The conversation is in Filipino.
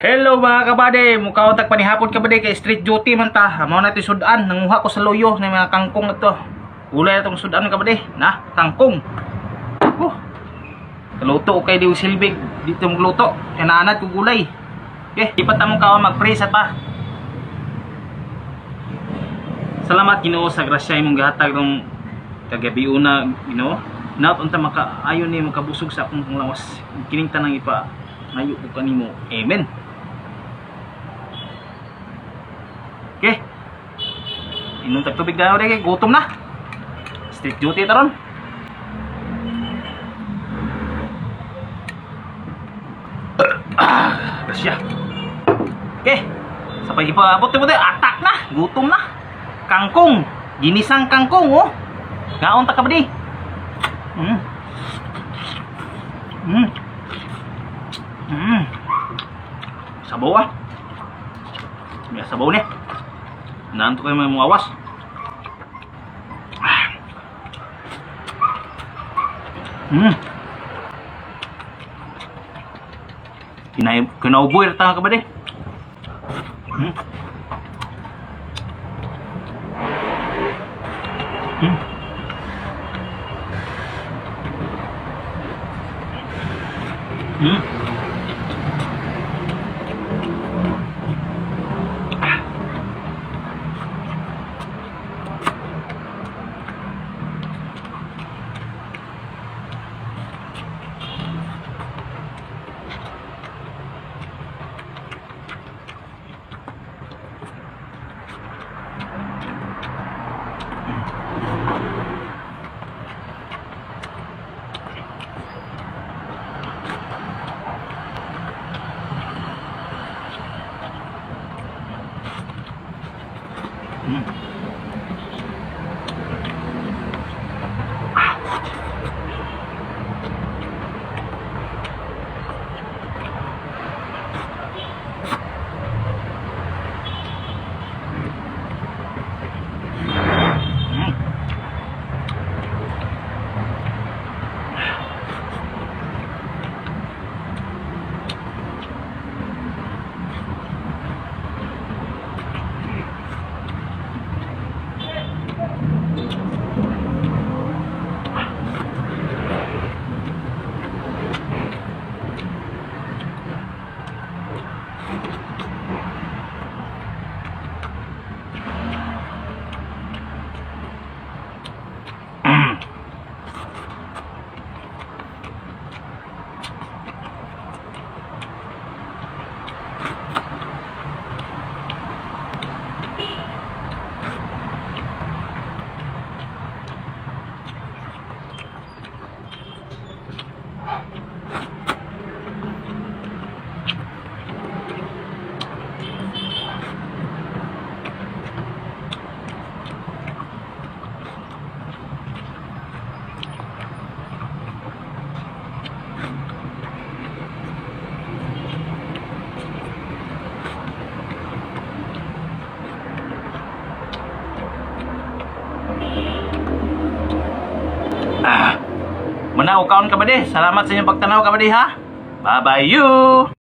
Hello mga kabady, mukha tag panihapon kabady kay street duty man ta. Mao na ti sudan, nanguha ko sa loyo ng mga kangkong nagto. Gulay na tong sudan kabady, na kangkong. Kaluto kay di silbig dito magluto. Kanaanad ko gulay. Okay, ipat among kawa mag-pray sa pa. Salamat Ginoo sa grasya imong gihatag nung kagabi una, Ginoo. Naot unta makaayon ni makabusog sa akong lawas. Kining tanang ipa nayo ko kanimo. Amen. Okay. Inom tag tubig daw kay gutom na. Street duty taron. Kasya. Okay. Sa pag-ipaabot mo atak na, gutom na. Kangkong, ginisang kangkong oh. Ngaon ta ka ba di? Sabaw ah. May sabaw ni. Nanto kayo may muawas. Kinauboy ta ka ba di? Manaw kaon ka ba di? Salamat sa inyong pagtanaw ka ba di ha? Bye bye you!